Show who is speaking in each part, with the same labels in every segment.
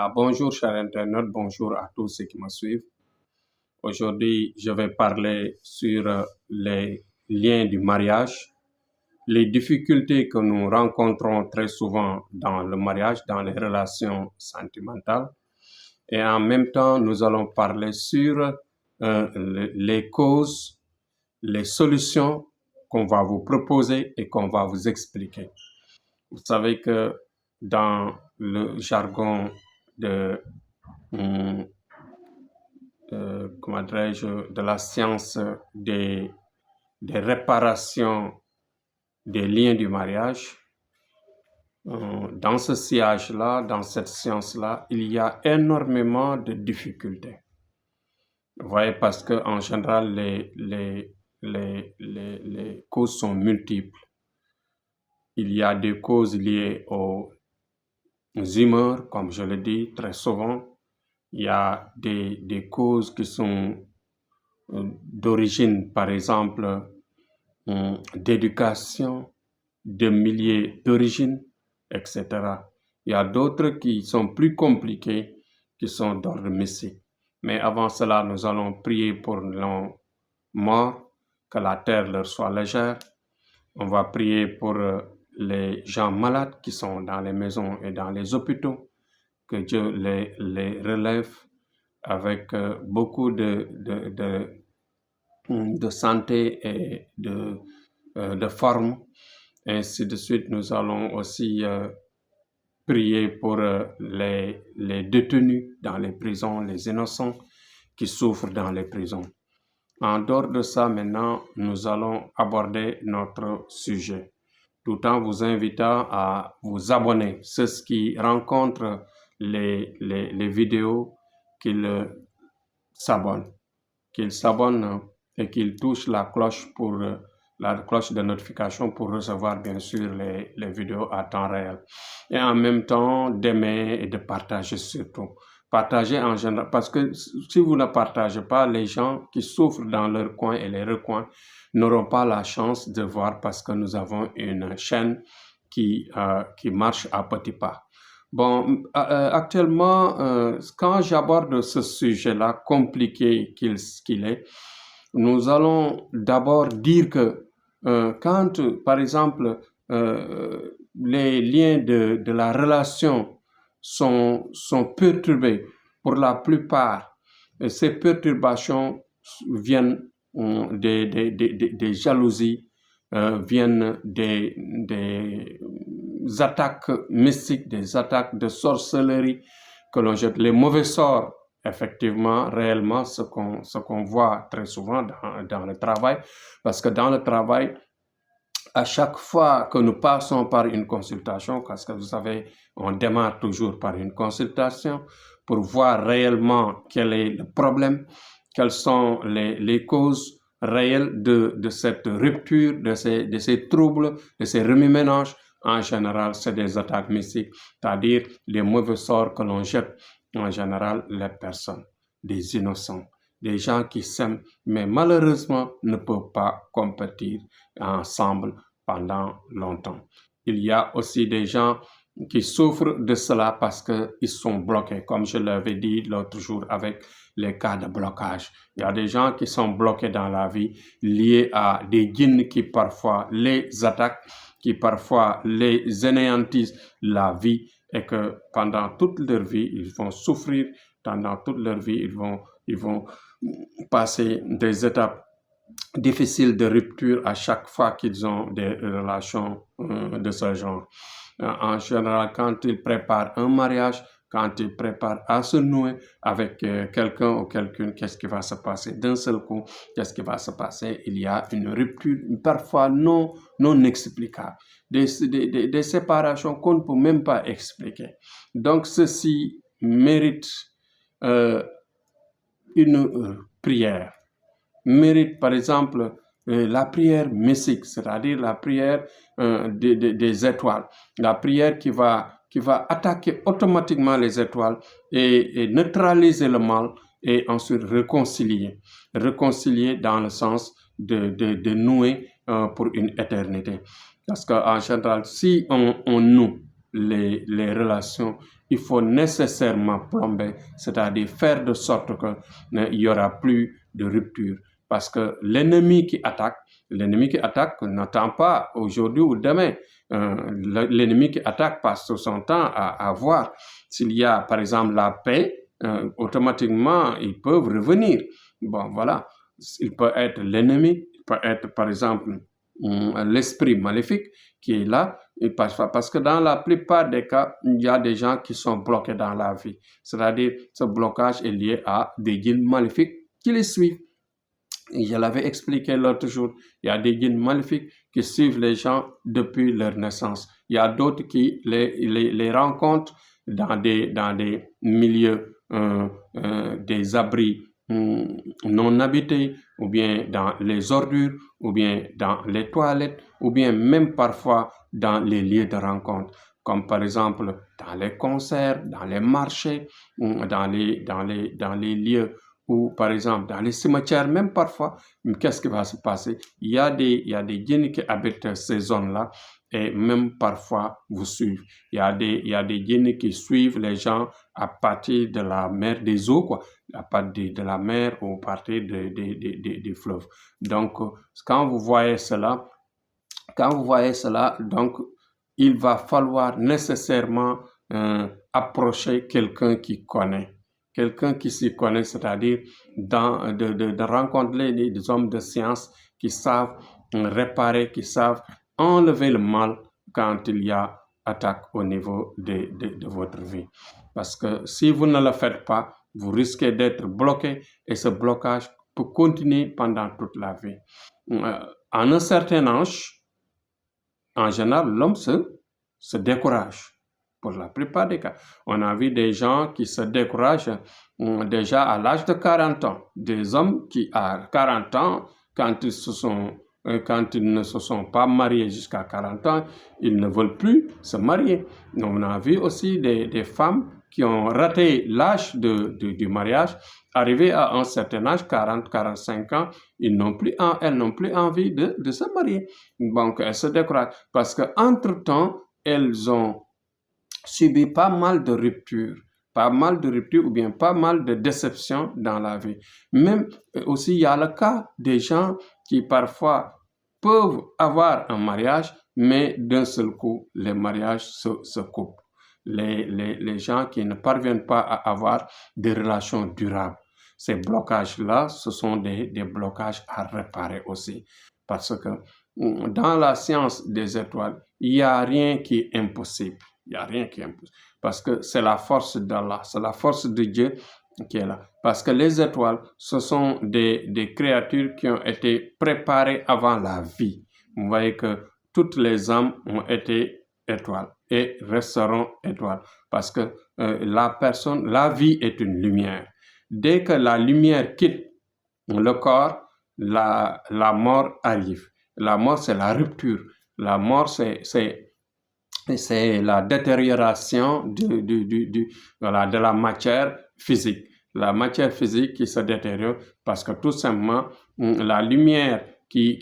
Speaker 1: Bonjour chers internautes, bonjour à tous ceux qui me suivent. Aujourd'hui, je vais parler sur les liens du mariage, les difficultés que nous rencontrons très souvent dans le mariage, dans les relations sentimentales. Et en même temps, nous allons parler sur les causes, les solutions qu'on va vous proposer et qu'on va vous expliquer. Vous savez que dans le jargon de de la science des réparations des liens du mariage, dans ce sillage-là, dans cette science-là, il y a énormément de difficultés. Vous voyez, parce qu'en général, les causes sont multiples. Il y a des causes liées aux humeurs, comme je le dis très souvent. Il y a des causes qui sont d'origine, par exemple, d'éducation, de milieu d'origine, etc. Il y a d'autres qui sont plus compliquées, qui sont d'ordre mystique. Mais avant cela, nous allons prier pour nos morts, que la terre leur soit légère. On va prier pour les gens malades qui sont dans les maisons et dans les hôpitaux, que Dieu les relève avec beaucoup de santé et de forme. Ainsi de suite, nous allons aussi prier pour les détenus dans les prisons, les innocents qui souffrent dans les prisons. En dehors de ça, maintenant, nous allons aborder notre sujet, tout en vous invitant à vous abonner. Ceux qui rencontrent les vidéos, qu'ils s'abonnent et qu'ils touchent la cloche de notification pour recevoir bien sûr les vidéos à temps réel. Et en même temps, d'aimer et de partager surtout. Partager en général, parce que si vous ne partagez pas, les gens qui souffrent dans leur coin et les recoins n'auront pas la chance de voir, parce que nous avons une chaîne qui marche à petits pas. Bon, actuellement, quand j'aborde ce sujet-là, compliqué qu'il est, nous allons d'abord dire que quand, par exemple, les liens de la relation sont perturbés, pour la plupart, ces perturbations viennent des jalousies, viennent des attaques mystiques, des attaques de sorcellerie que l'on jette, les mauvais sorts, effectivement, réellement, ce qu'on voit très souvent dans le travail, parce que dans le travail, à chaque fois que nous passons par une consultation, parce que vous savez, on démarre toujours par une consultation pour voir réellement quel est le problème, quelles sont les causes réelles de cette rupture, de ces troubles, de ces remue-ménages. En général, c'est des attaques mystiques, c'est-à-dire les mauvais sorts que l'on jette, en général, les personnes, des innocents, des gens qui s'aiment, mais malheureusement ne peuvent pas compétir ensemble pendant longtemps. Il y a aussi des gens qui souffrent de cela parce qu'ils sont bloqués, comme je l'avais dit l'autre jour avec les cas de blocage. Il y a des gens qui sont bloqués dans la vie, liés à des djinns qui parfois les attaquent, qui parfois les anéantissent la vie, et que pendant toute leur vie, ils vont souffrir. Pendant toute leur vie, ils vont passer des étapes difficiles de rupture à chaque fois qu'ils ont des relations de ce genre. En général, quand ils préparent un mariage, quand ils préparent à se nouer avec quelqu'un ou quelqu'une, qu'est-ce qui va se passer? D'un seul coup, qu'est-ce qui va se passer? Il y a une rupture, parfois non explicable, des séparations qu'on ne peut même pas expliquer. Donc, ceci mérite une prière, mérite par exemple la prière mystique, c'est-à-dire la prière des étoiles, la prière qui va attaquer automatiquement les étoiles et neutraliser le mal, et ensuite réconcilier dans le sens de nouer pour une éternité. Parce qu'en général, si on noue les relations il faut nécessairement plomber, c'est-à-dire faire de sorte qu'il n'y aura plus de rupture. Parce que l'ennemi qui attaque n'attend pas aujourd'hui ou demain. L'ennemi qui attaque passe son temps à voir. S'il y a, par exemple, la paix, automatiquement, ils peuvent revenir. Bon, voilà. Il peut être l'ennemi, il peut être, par exemple, l'esprit maléfique qui est là, parce que dans la plupart des cas, il y a des gens qui sont bloqués dans la vie. C'est-à-dire, ce blocage est lié à des djinns maléfiques qui les suivent. Et je l'avais expliqué l'autre jour, il y a des djinns maléfiques qui suivent les gens depuis leur naissance. Il y a d'autres qui les rencontrent dans des milieux, des abris non habités, ou bien dans les ordures, ou bien dans les toilettes, ou bien même parfois dans les lieux de rencontre, comme par exemple dans les concerts, dans les marchés, dans les lieux, ou par exemple dans les cimetières, même parfois. Qu'est-ce qui va se passer? Il y a des djinns qui habitent ces zones-là et même parfois vous suivent. Il y a des djinns qui suivent les gens à partir de la mer des eaux, quoi, à partir de la mer ou à partir des fleuves. Donc, quand vous voyez cela, donc, il va falloir nécessairement approcher quelqu'un qui connaît. Quelqu'un qui s'y connaît, c'est-à-dire de rencontrer des hommes de science qui savent réparer, qui savent enlever le mal quand il y a attaque au niveau de votre vie. Parce que si vous ne le faites pas, vous risquez d'être bloqué et ce blocage peut continuer pendant toute la vie. À un certain âge, en général, l'homme se décourage. Pour la plupart des cas, on a vu des gens qui se découragent déjà à l'âge de 40 ans. Des hommes qui, à 40 ans, quand ils ne se sont pas mariés jusqu'à 40 ans, ils ne veulent plus se marier. On a vu aussi des femmes qui ont raté l'âge du mariage, arrivé à un certain âge, 40, 45 ans, elles n'ont plus envie de se marier. Donc, elles se découragent parce qu'entre-temps, elles ont subi pas mal de ruptures ou bien pas mal de déceptions dans la vie. Même aussi, il y a le cas des gens qui parfois peuvent avoir un mariage, mais d'un seul coup, les mariages se coupent. Les gens qui ne parviennent pas à avoir des relations durables. Ces blocages-là, ce sont des blocages à réparer aussi. Parce que dans la science des étoiles, il n'y a rien qui est impossible. Il n'y a rien qui est impossible. Parce que c'est la force d'Allah, c'est la force de Dieu qui est là. Parce que les étoiles, ce sont des créatures qui ont été préparées avant la vie. Vous voyez que toutes les âmes ont été étoiles et resteront étoiles. Parce que la vie est une lumière. Dès que la lumière quitte le corps, la mort arrive. La mort, c'est la rupture. La mort, c'est la détérioration de la matière physique. La matière physique qui se détériore parce que tout simplement, la lumière qui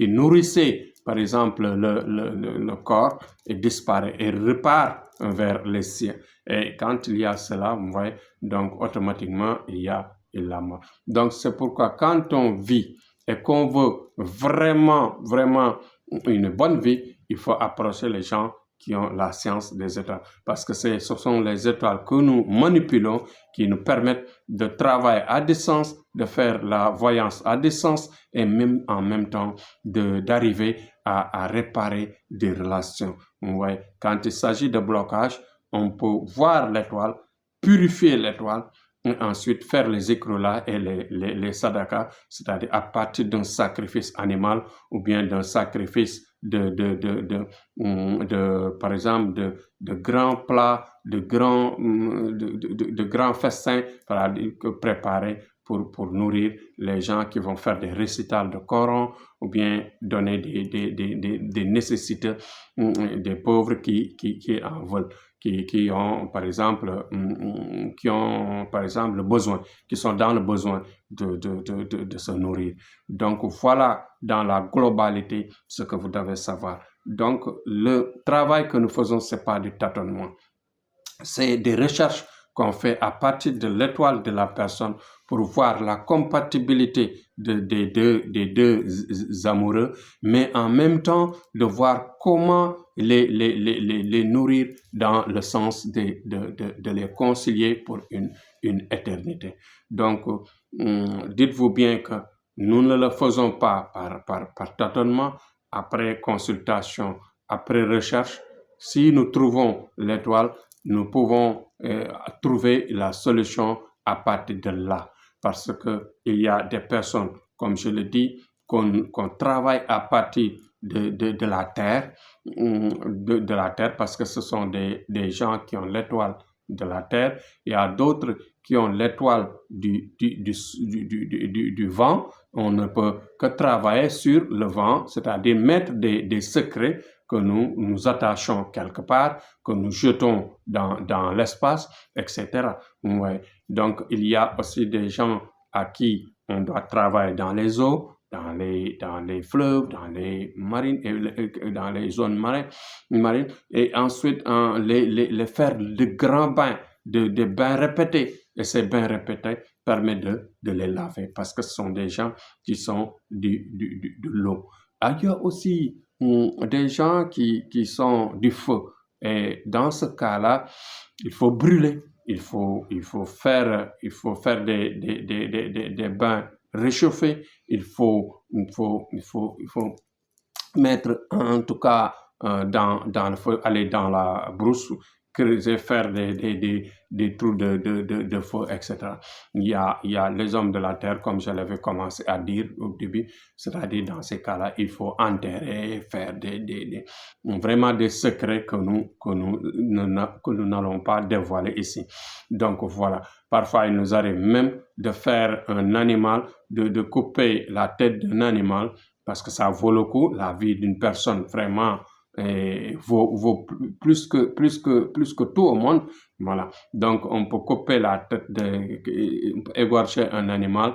Speaker 1: nourrissait, par exemple, le corps, et disparaît et repart vers les cieux. Et quand il y a cela, vous voyez, donc automatiquement, il y a la mort. Donc, c'est pourquoi quand on vit et qu'on veut vraiment une bonne vie, il faut approcher les gens qui ont la science des étoiles. Parce que ce sont les étoiles que nous manipulons qui nous permettent de travailler à distance, de faire la voyance à distance et même en même temps d'arriver à réparer des relations. Ouais. Quand il s'agit de blocage, on peut voir l'étoile, purifier l'étoile, et ensuite faire les écrolats et les sadakas, c'est-à-dire à partir d'un sacrifice animal ou bien d'un sacrifice par exemple, de grands plats, de grands festins préparés pour nourrir les gens qui vont faire des récitals de Coran ou bien donner des nécessités des pauvres qui en veulent. Qui ont par exemple le besoin, qui sont dans le besoin de se nourrir. Donc voilà dans la globalité ce que vous devez savoir. Donc le travail que nous faisons, c'est pas du tâtonnement. c'est des recherches qu'on fait à partir de l'étoile de la personne pour voir la compatibilité des deux amoureux, mais en même temps de voir comment les nourrir dans le sens de les concilier pour une éternité. Donc, dites-vous bien que nous ne le faisons pas par tâtonnement, après consultation, après recherche. Si nous trouvons l'étoile, nous pouvons trouver la solution à partir de là. Parce qu'il y a des personnes, comme je le dis, qu'on travaille à partir de la terre, de la terre, parce que ce sont des gens qui ont l'étoile de la terre. Il y a d'autres qui ont l'étoile du vent. On ne peut que travailler sur le vent, c'est-à-dire mettre des secrets que nous attachons quelque part, que nous jetons dans l'espace, etc. Ouais. Donc, il y a aussi des gens à qui on doit travailler dans les eaux, dans les fleuves, dans les marines, dans les zones marines, et ensuite les faire de grands bains, de bains répétés. Et ces bains répétés permettent de les laver parce que ce sont des gens qui sont de l'eau. Il y a aussi des gens qui sont du feu. Et dans ce cas-là, il faut brûler. Il faut faire des bains réchauffés. Il faut mettre, en tout cas, dans le feu, aller dans la brousse, creuser, faire des trous de feu, etc. Il y a les hommes de la terre, comme je l'avais commencé à dire au début, c'est-à-dire dans ces cas-là, il faut enterrer, faire vraiment des secrets que nous n'allons pas dévoiler ici. Donc voilà, parfois il nous arrive même de faire un animal, de couper la tête d'un animal, parce que ça vaut le coup. La vie d'une personne vraiment vaut plus que tout au monde. Voilà. Donc, on peut couper la tête, égorger un animal,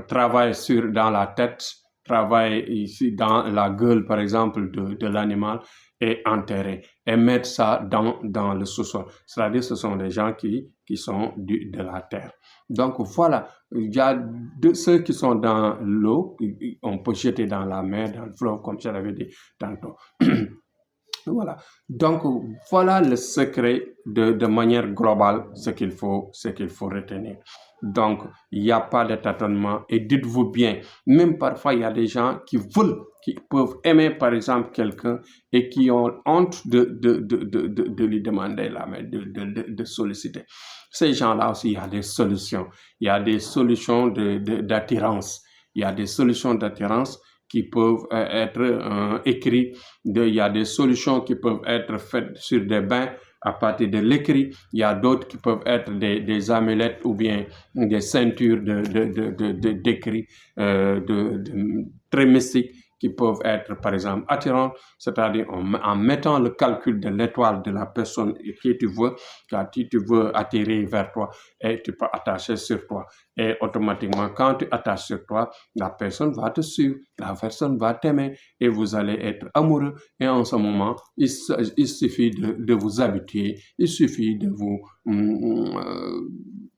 Speaker 1: travailler dans la tête, travailler ici dans la gueule, par exemple, de l'animal, et enterrer, et mettre ça dans le sous-sol. C'est-à-dire, ce sont des gens qui sont de la terre. Donc voilà, il y a ceux qui sont dans l'eau, on peut jeter dans la mer, dans le fleuve, comme je l'avais dit tantôt. Voilà. Donc voilà le secret de manière globale, ce qu'il faut retenir. Donc il n'y a pas de tâtonnement, et dites-vous bien, même parfois il y a des gens qui peuvent aimer par exemple quelqu'un et qui ont honte de lui demander la main, de solliciter. Ces gens-là aussi, il y a des solutions. Il y a des solutions d'attirance. Il y a des solutions d'attirance qui peuvent être écrites. Il y a des solutions qui peuvent être faites sur des bains à partir de l'écrit. Il y a d'autres qui peuvent être des amulettes ou bien des ceintures d'écrit très mystiques, qui peuvent être, par exemple, attirantes, c'est-à-dire en mettant le calcul de l'étoile de la personne qui tu veux attirer vers toi, et tu peux attacher sur toi. Et automatiquement, quand tu attaches sur toi, la personne va te suivre, la personne va t'aimer, et vous allez être amoureux. Et en ce moment, il suffit de vous habituer, il suffit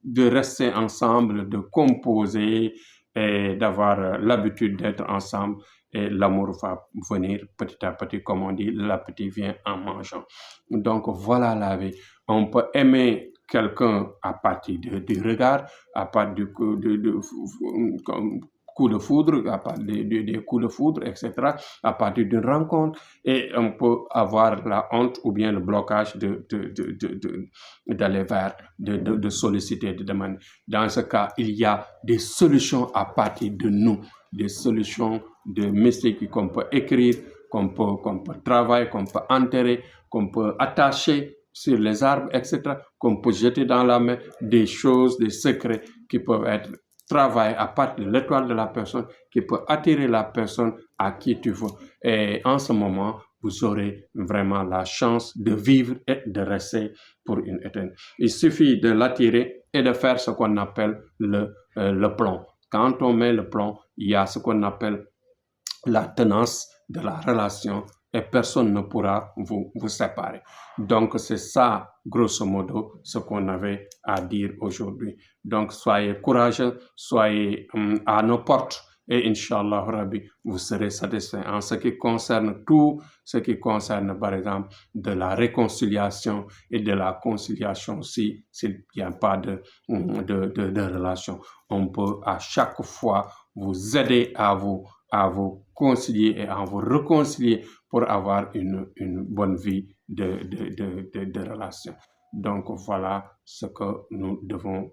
Speaker 1: de rester ensemble, de composer et d'avoir l'habitude d'être ensemble. Et l'amour va venir petit à petit, comme on dit, l'appétit vient en mangeant. Donc voilà la vie. On peut aimer quelqu'un à partir du regard, à partir du coup de foudre, à partir des coups de foudre, etc., à partir d'une rencontre, et on peut avoir la honte ou bien le blocage d'aller vers, de solliciter, de demander. Dans ce cas, il y a des solutions à partir de nous, des solutions de mystiques qu'on peut écrire, qu'on peut travailler, qu'on peut enterrer, qu'on peut attacher sur les arbres, etc., qu'on peut jeter dans la mer, des choses, des secrets qui peuvent être travaillés à partir de l'étoile de la personne, qui peut attirer la personne à qui tu veux. Et en ce moment, vous aurez vraiment la chance de vivre et de rester pour une éternité. Il suffit de l'attirer et de faire ce qu'on appelle le plomb. Quand on met le plomb, il y a ce qu'on appelle la tenance de la relation et personne ne pourra vous séparer. Donc, c'est ça, grosso modo, ce qu'on avait à dire aujourd'hui. Donc, soyez courageux, soyez à nos portes et Inch'Allah Rabbi, vous serez satisfait. En ce qui concerne tout, ce qui concerne, par exemple, de la réconciliation et de la conciliation, s'il n'y a pas de relation, on peut à chaque fois vous aider à vous concilier et à vous réconcilier pour avoir une bonne vie de relation. Donc voilà ce que nous devons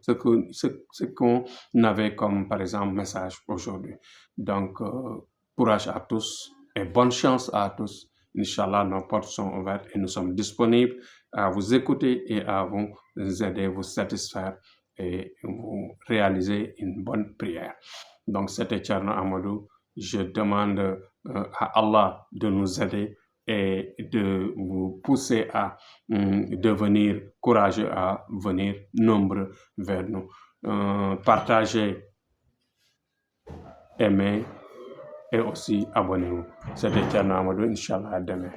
Speaker 1: ce qu'on avait comme par exemple message aujourd'hui. Donc courage à tous et bonne chance à tous. Inch'Allah, nos portes sont ouvertes et nous sommes disponibles à vous écouter et à vous aider, vous satisfaire et vous réaliser une bonne prière. Donc c'était Thierno Amadou. Je demande à Allah de nous aider et de vous pousser à devenir courageux, à venir nombreux vers nous. Partagez, aimez et aussi abonnez-vous. C'était Thierno Amadou, Inch'Allah, à demain.